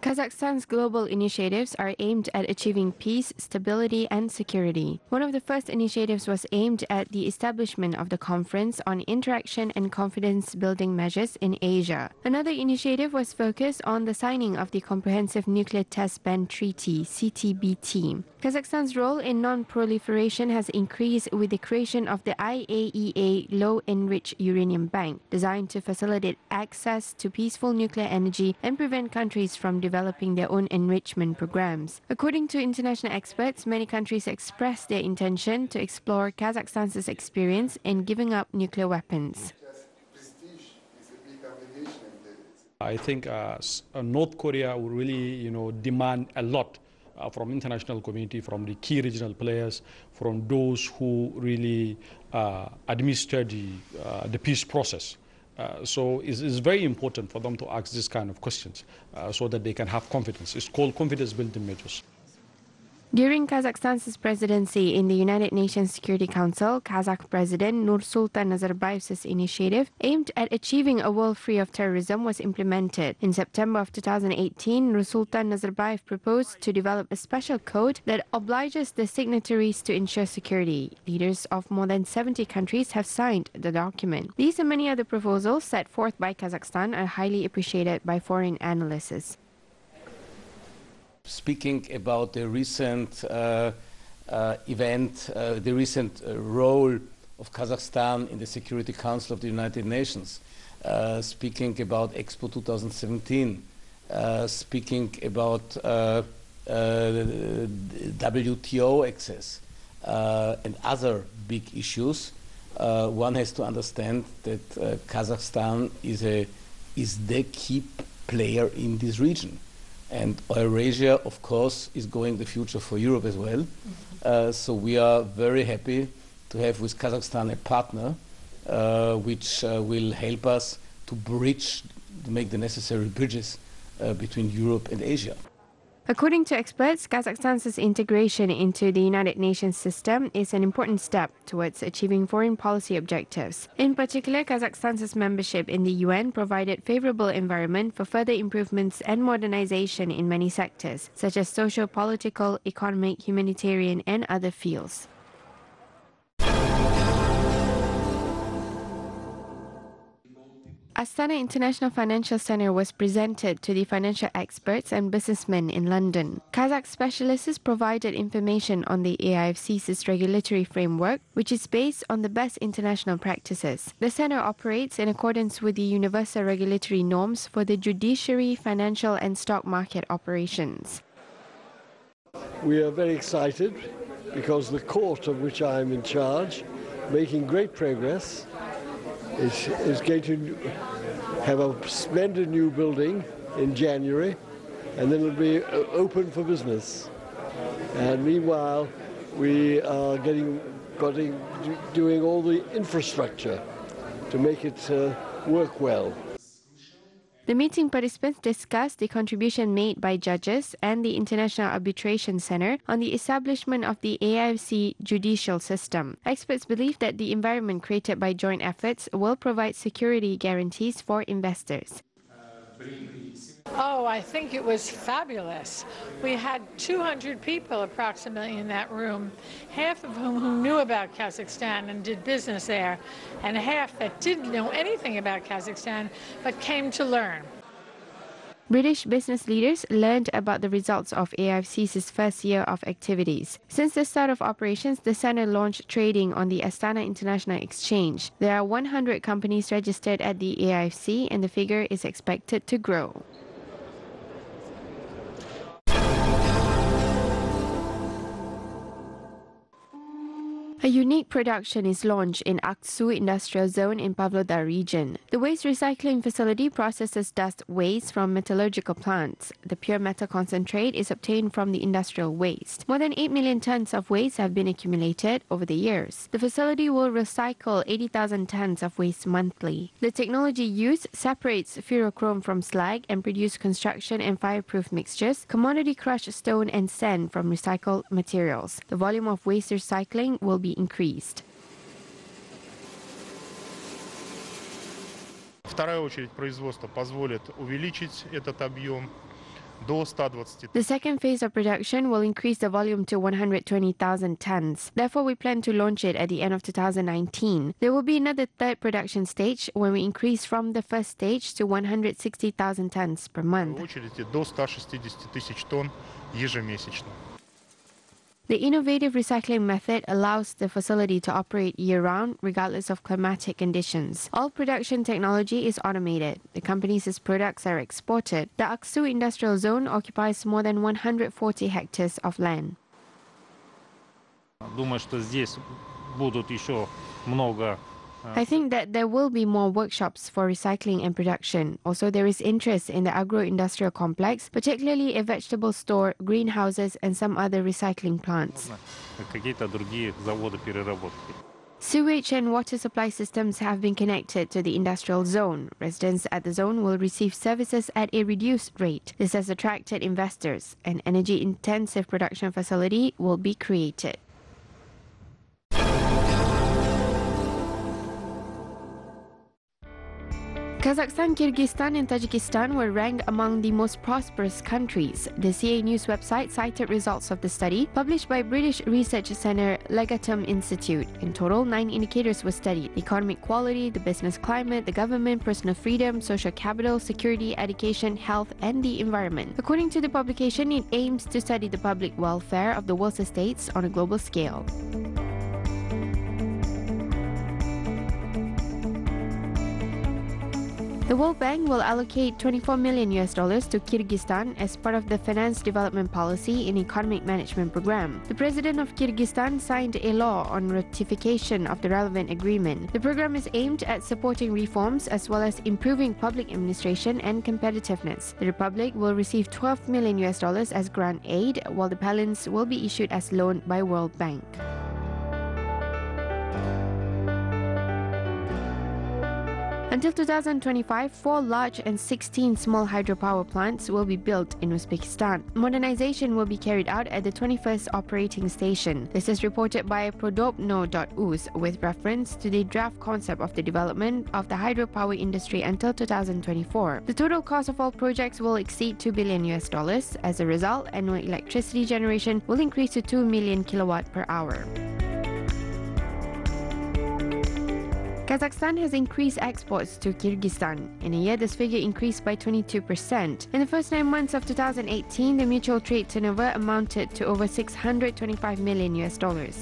Kazakhstan's global initiatives are aimed at achieving peace, stability, and security. One of the first initiatives was aimed at the establishment of the Conference on Interaction and Confidence-Building Measures in Asia. Another initiative was focused on the signing of the Comprehensive Nuclear Test Ban Treaty, CTBT. Kazakhstan's role in non-proliferation has increased with the creation of the IAEA Low-Enriched Uranium Bank, designed to facilitate access to peaceful nuclear energy and prevent countries from developing their own enrichment programs. According to international experts, many countries expressed their intention to explore Kazakhstan's experience in giving up nuclear weapons. I think North Korea will really, demand a lot from international community, from the key regional players, from those who really administer the peace process. So it's very important for them to ask this kind of questions so that they can have confidence. It's called confidence-building measures. During Kazakhstan's presidency in the United Nations Security Council, Kazakh President Nursultan Nazarbayev's initiative aimed at achieving a world free of terrorism was implemented. In September of 2018, Nursultan Nazarbayev proposed to develop a special code that obliges the signatories to ensure security. Leaders of more than 70 countries have signed the document. These and many other proposals set forth by Kazakhstan are highly appreciated by foreign analysts. Speaking about the recent event, the recent role of Kazakhstan in the Security Council of the United Nations, speaking about Expo 2017, speaking about WTO access and other big issues, one has to understand that Kazakhstan is the key player in this region. And Eurasia, of course, is going the future for Europe as well. So we are very happy to have with Kazakhstan a partner which will help us to make the necessary bridges between Europe and Asia. According to experts, Kazakhstan's integration into the United Nations system is an important step towards achieving foreign policy objectives. In particular, Kazakhstan's membership in the UN provided favorable environment for further improvements and modernization in many sectors, such as social, political, economic, humanitarian, and other fields. Astana International Financial Center was presented to the financial experts and businessmen in London. Kazakh specialists provided information on the AIFC's regulatory framework, which is based on the best international practices. The center operates in accordance with the universal regulatory norms for the judiciary, financial and stock market operations. We are very excited because the court of which I am in charge, making great progress, is going to have a splendid new building in January, and then it'll be open for business. And meanwhile, we are doing all the infrastructure to make it work well. The meeting participants discussed the contribution made by judges and the International Arbitration Center on the establishment of the AIFC judicial system. Experts believe that the environment created by joint efforts will provide security guarantees for investors. Oh, I think it was fabulous. We had 200 people approximately in that room, half of whom knew about Kazakhstan and did business there, and half that didn't know anything about Kazakhstan but came to learn. British business leaders learned about the results of AIFC's first year of activities. Since the start of operations, the center launched trading on the Astana International Exchange. There are 100 companies registered at the AIFC, and the figure is expected to grow. A unique production is launched in Aksu Industrial Zone in Pavlodar region. The waste recycling facility processes dust waste from metallurgical plants. The pure metal concentrate is obtained from the industrial waste. More than 8 million tons of waste have been accumulated over the years. The facility will recycle 80,000 tons of waste monthly. The technology used separates ferrochrome from slag and produces construction and fireproof mixtures, commodity crushed stone and sand from recycled materials. The volume of waste recycling will be increased. Вторая очередь производства позволит увеличить этот объем. The second phase of production will increase the volume to 120,000 tons. Therefore, we plan to launch it at the end of 2019. There will be another third production stage when we increase from the first stage to 160,000 tons per month. The innovative recycling method allows the facility to operate year-round, regardless of climatic conditions. All production technology is automated. The company's products are exported. The Aksu industrial zone occupies more than 140 hectares of land. I think that there will be more workshops for recycling and production. Also, there is interest in the agro-industrial complex, particularly a vegetable store, greenhouses, and some other recycling plants. Sewage and water supply systems have been connected to the industrial zone. Residents at the zone will receive services at a reduced rate. This has attracted investors. An energy-intensive production facility will be created. Kazakhstan, Kyrgyzstan and Tajikistan were ranked among the most prosperous countries. The CA News website cited results of the study published by British research centre Legatum Institute. In total, 9 indicators were studied: economic quality, the business climate, the government, personal freedom, social capital, security, education, health and the environment. According to the publication, it aims to study the public welfare of the world's states on a global scale. The World Bank will allocate $24 million to Kyrgyzstan as part of the Finance Development Policy and Economic Management Program. The President of Kyrgyzstan signed a law on ratification of the relevant agreement. The program is aimed at supporting reforms as well as improving public administration and competitiveness. The Republic will receive $12 million as grant aid, while the balance will be issued as loan by World Bank. Until 2025, 4 large and 16 small hydropower plants will be built in Uzbekistan. Modernization will be carried out at the 21st operating station. This is reported by Prodobno.uz with reference to the draft concept of the development of the hydropower industry until 2024. The total cost of all projects will exceed $2 billion. As a result, annual electricity generation will increase to 2 million kilowatt per hour. Kazakhstan has increased exports to Kyrgyzstan. In a year, this figure increased by 22%. In the first 9 months of 2018, the mutual trade turnover amounted to over $625 million.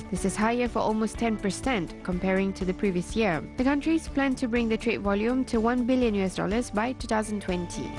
This is higher for almost 10% comparing to the previous year. The countries plan to bring the trade volume to $1 billion by 2020.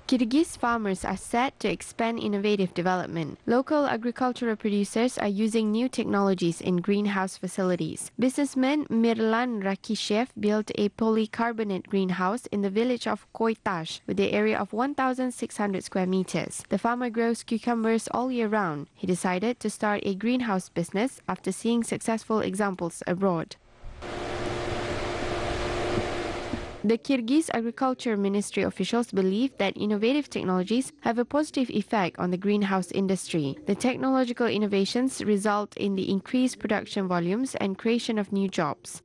Kyrgyz farmers are set to expand innovative development. Local agricultural producers are using new technologies in greenhouse facilities. Businessman Mirlan Rakishev built a polycarbonate greenhouse in the village of Koytash with an area of 1,600 square meters. The farmer grows cucumbers all year round. He decided to start a greenhouse business after seeing successful examples abroad. The Kyrgyz Agriculture Ministry officials believe that innovative technologies have a positive effect on the greenhouse industry. The technological innovations result in the increased production volumes and creation of new jobs.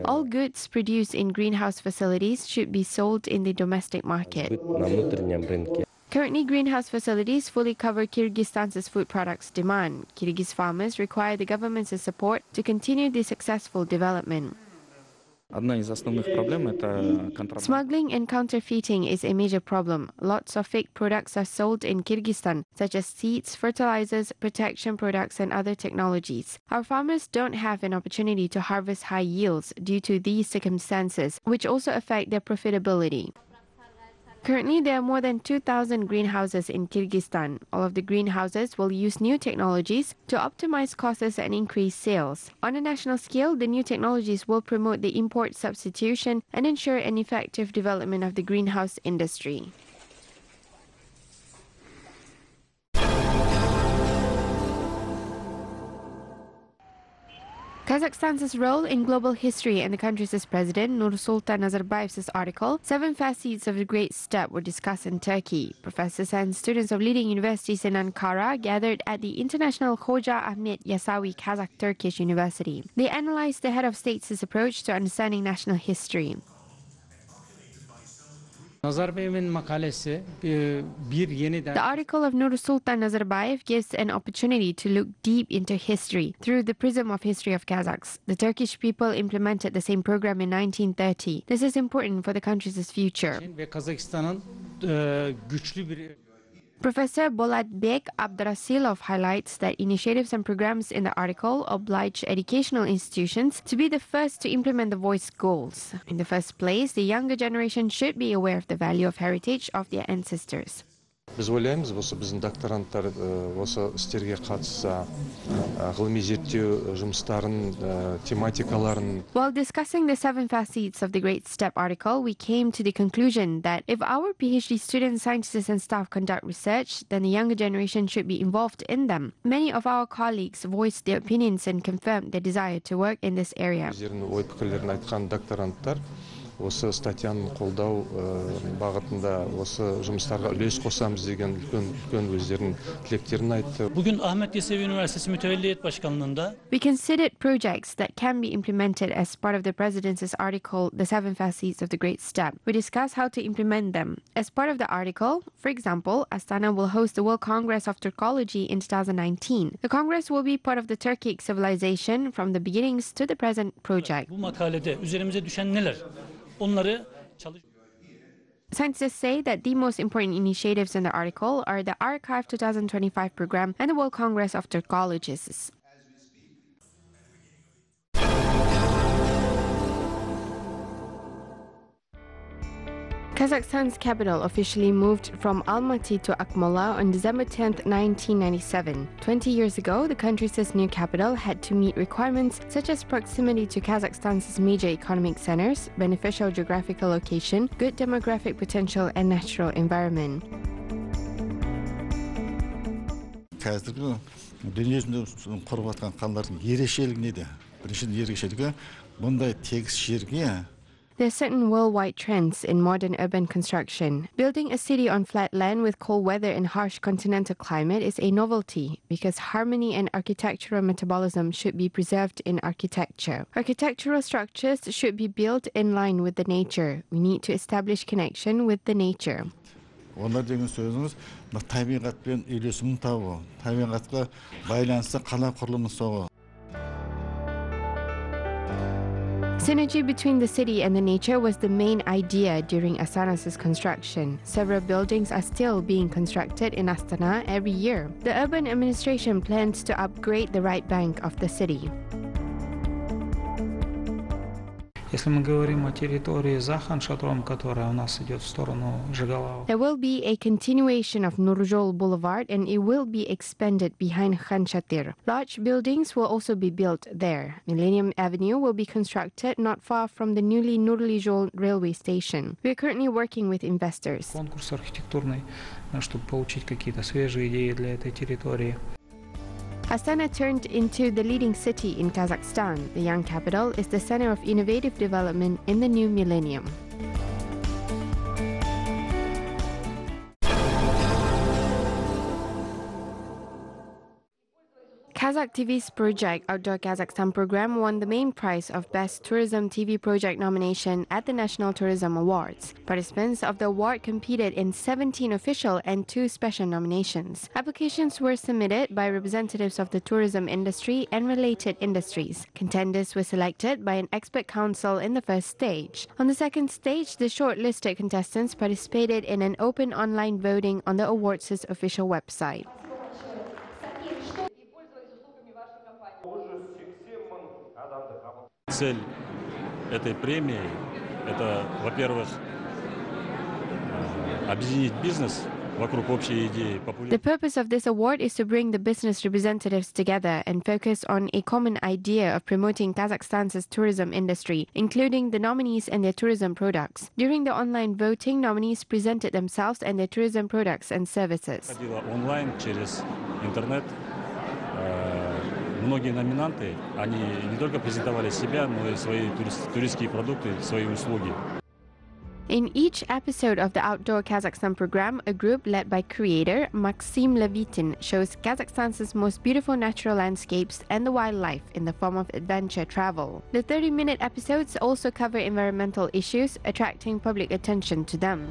All goods produced in greenhouse facilities should be sold in the domestic market. Currently, greenhouse facilities fully cover Kyrgyzstan's food products demand. Kyrgyz farmers require the government's support to continue the successful development. Smuggling and counterfeiting is a major problem. Lots of fake products are sold in Kyrgyzstan, such as seeds, fertilizers, protection products, and other technologies. Our farmers don't have an opportunity to harvest high yields due to these circumstances, which also affect their profitability. Currently, there are more than 2,000 greenhouses in Kyrgyzstan. All of the greenhouses will use new technologies to optimize costs and increase sales. On a national scale, the new technologies will promote the import substitution and ensure an effective development of the greenhouse industry. Kazakhstan's role in global history and the country's president, Nursultan Nazarbayev's article, 7 Facets of the Great Steppe, were discussed in Turkey. Professors and students of leading universities in Ankara gathered at the International Hoca Ahmet Yasavi Kazakh-Turkish University. They analyzed the head of state's approach to understanding national history. The article of Nursultan Nazarbayev gives an opportunity to look deep into history through the prism of history of Kazakhs. The Turkish people implemented the same program in 1930. This is important for the country's future. Professor Bolatbek Abdurasilov highlights that initiatives and programs in the article oblige educational institutions to be the first to implement the voice goals. In the first place, the younger generation should be aware of the value of heritage of their ancestors. Biz ойлаймыз, осы біздің докторанттар осы істерге қатысса, ғылыми зерттеу жұмыстарын, тематикаларын. While discussing the 7 facets of the Great Steppe article, we came to the conclusion that if our PhD students, scientists and staff conduct research, then the younger generation should be involved in them. Many of our colleagues voiced their opinions and confirmed their desire to work in this area. Ой пікірлерін айтқан докторанттар осы статьяны қолдау бағытында осы жұмыстарға үлес қосамыз деген үлкен өздерінің тілектерін айтты. Bugün Ahmet Yesevi Üniversitesi Mütevelliyet Başkanlığında We considered projects that can be implemented as part of the President's article, The 7 Facets of the Great Steppe. We discussed how to implement them. As part of the article, for example, Astana will host the World Congress of Turkology in 2019. The Congress will be part of the Turkic civilization from the beginnings to the present project. bu makalede üzerimize düşen neler? Onları Scientists say that the most important initiatives in the article are the Archive 2025 program and the World Congress of Turkologists. Kazakhstan's capital officially moved from Almaty to Akmola on December 10, 1997. 20 years ago, the country's new capital had to meet requirements such as proximity to Kazakhstan's major economic centers, beneficial geographical location, good demographic potential, and natural environment. Қазіргі дүниежүзінде құрып жатқан қалалардың ерекшелігі неде? Біріншіден ерекшелігі бұндай тегіс жерге There are certain worldwide trends in modern urban construction. Building a city on flat land with cold weather and harsh continental climate is a novelty because harmony and architectural metabolism should be preserved in architecture. Architectural structures should be built in line with the nature. We need to establish connection with the nature. Олар деген сөзіңіз табиғатпен үйлесімін табу, табиғатқа байланысты қала құрылымын соғу. Synergy between the city and the nature was the main idea during Astana's construction. Several buildings are still being constructed in Astana every year. The urban administration plans to upgrade the right bank of the city. Если мы говорим о территории за Хан-Шатром, которая у нас идет в сторону Жигалова. There will be a continuation of Nurjol Boulevard and it will be expanded behind Khan Shatir. Large buildings will also be built there. Millennium Avenue will be constructed not far from the newly Nurlijol railway station. We are currently working with investors. Конкурс архитектурный, чтобы получить какие-то свежие идеи для этой территории. Astana turned into the leading city in Kazakhstan. The young capital is the center of innovative development in the new millennium. Kazakh TV's project Outdoor Kazakhstan program won the main prize of Best Tourism TV Project nomination at the National Tourism Awards. Participants of the award competed in 17 official and 2 special nominations. Applications were submitted by representatives of the tourism industry and related industries. Contenders were selected by an expert council in the first stage. On the second stage, the shortlisted contestants participated in an open online voting on the awards' official website. Цель этой премии – это, во-первых, объединить бизнес вокруг общей идеи. The purpose of this award is to bring the business representatives together and focus on a common idea of promoting Kazakhstan's tourism industry, including the nominees and their tourism products. During the online voting, nominees presented themselves and their tourism products and services. Онлайн через интернет многие номинанты, они не только презентовали себя, но и свои туристские продукты, свои услуги. In each episode of the Outdoor Kazakhstan program, a group led by creator Maxim Levitin shows Kazakhstan's most beautiful natural landscapes and the wildlife in the form of adventure travel. The 30-minute episodes also cover environmental issues, attracting public attention to them.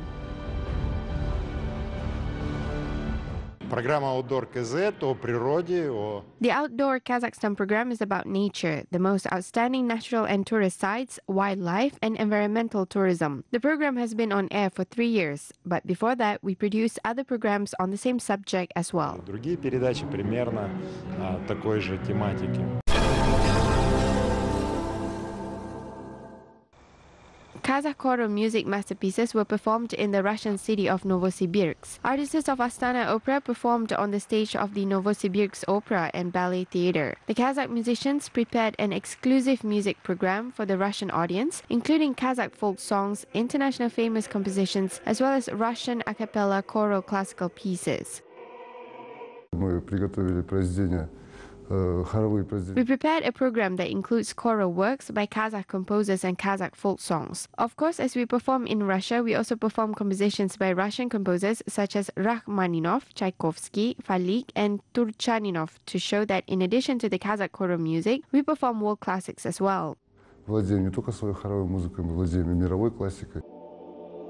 Программа Outdoor KZ о природе, о... The Outdoor Kazakhstan program is about nature, the most outstanding natural and tourist sites, wildlife, and environmental tourism. The program has been on air for 3 years, but before that, we produced other programs on the same subject as well. Другие передачи примерно такой же тематики. Kazakh choral music masterpieces were performed in the Russian city of Novosibirsk. Artists of Astana Opera performed on the stage of the Novosibirsk Opera and Ballet Theatre. The Kazakh musicians prepared an exclusive music program for the Russian audience, including Kazakh folk songs, international famous compositions, as well as Russian a cappella choral classical pieces. Мы приготовили произведение. We prepared a program that includes choral works by Kazakh composers and Kazakh folk songs. Of course, as we perform in Russia, we also perform compositions by Russian composers such as Rachmaninov, Tchaikovsky, Falik, and Turchaninov to show that in addition to the Kazakh choral music, we perform world classics as well. Владеем не только своей хоровой музыкой, мы владеем и мировой классикой.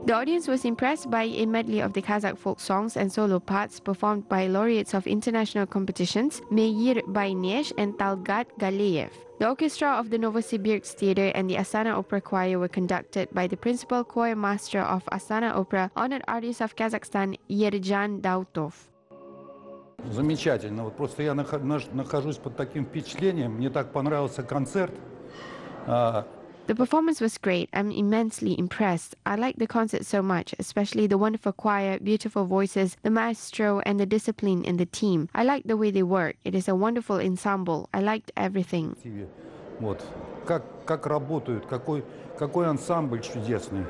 The audience was impressed by a medley of the Kazakh folk songs and solo parts performed by laureates of international competitions, Meir Baynesh and Talgat Galeyev. The orchestra of the Novosibirsk Theatre and the Astana Opera Choir were conducted by the principal choir master of Astana Opera, honored artist of Kazakhstan, Yerjan Dautov. Замечательно. Вот просто я нахожусь под таким впечатлением. Мне так понравился концерт. The performance was great. I'm immensely impressed. I liked the concert so much, especially the wonderful choir, beautiful voices, the maestro, and the discipline in the team. I liked the way they work. It is a wonderful ensemble. I liked everything. Вот. Как работают, какой ансамбль чудесный.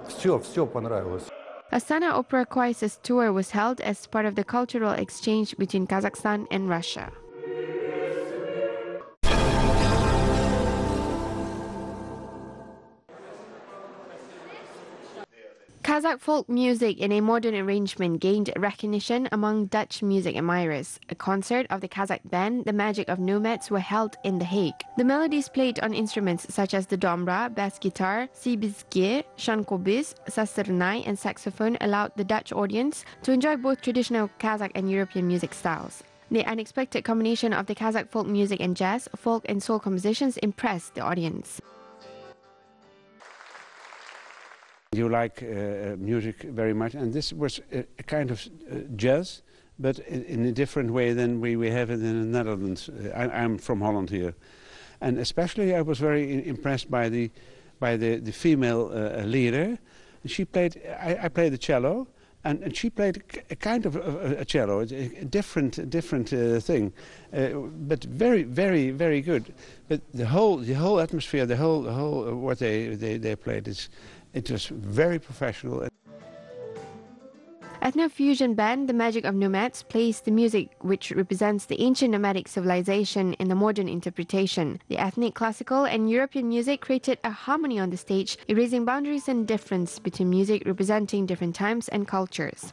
Все понравилось. Astana Opera Choir's tour was held as part of the cultural exchange between Kazakhstan and Russia. Kazakh folk music in a modern arrangement gained recognition among Dutch music admirers. A concert of the Kazakh band, The Magic of Nomads, were held in The Hague. The melodies played on instruments such as the dombra, bass guitar, sibizge, shankobiz, sasternai, and saxophone allowed the Dutch audience to enjoy both traditional Kazakh and European music styles. The unexpected combination of the Kazakh folk music and jazz, folk and soul compositions impressed the audience. You like music very much, and this was a kind of jazz, but in a different way than we have it in the Netherlands. I'm from Holland here, and especially I was very impressed by the female leader. She played. I played the cello, and she played a kind of a cello, a different thing, but very, very, very good. But the whole atmosphere, the whole what they played it was very professional. Ethno-fusion band The Magic of Nomads plays the music which represents the ancient nomadic civilization in the modern interpretation. The ethnic, classical and European music created a harmony on the stage, erasing boundaries and difference between music representing different times and cultures.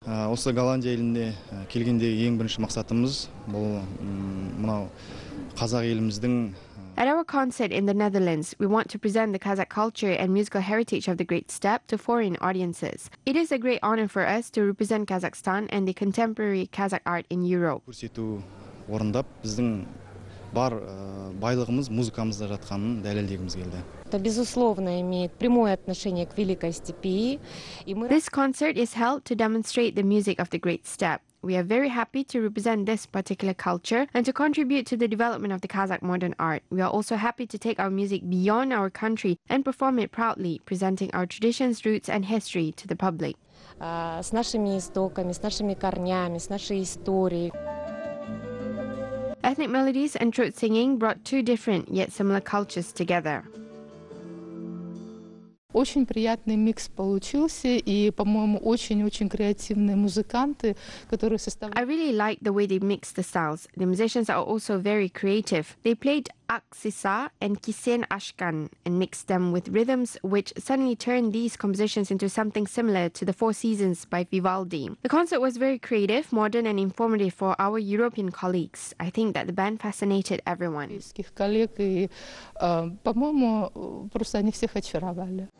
Осы Голландия еліне келгендегі ең бірінші мақсатымыз бұл мынау қазақ еліміздің. At our concert in the Netherlands, we want to present the Kazakh culture and musical heritage of the Great Steppe to foreign audiences. It is a great honor for us to represent Kazakhstan and the contemporary Kazakh art in Europe. Көрсету орындап, біздің бар байлығымыз музыкамызда жатқанын дәлелдегіміз келді. Это, безусловно, имеет прямое отношение к Великой Степи. This concert is held to demonstrate the music of the Great Steppe. We are very happy to represent this particular culture and to contribute to the development of the Kazakh modern art. We are also happy to take our music beyond our country and perform it proudly, presenting our traditions, roots and history to the public. С нашими истоками, с нашими корнями, с нашей историей. Ethnic melodies and throat singing brought two different yet similar cultures together. Очень приятный микс получился, и, по-моему, очень-очень креативные музыканты, которые составляют... I really liked the way they mixed the styles. The musicians are also very creative. They played Aksisa and Kisen Ashkan and mixed them with rhythms which suddenly turned these compositions into something similar to the Four Seasons by Vivaldi. The concert was very creative, modern and informative for our European colleagues. I think that the band fascinated everyone. Коллег, и, по-моему, просто они всех очаровали.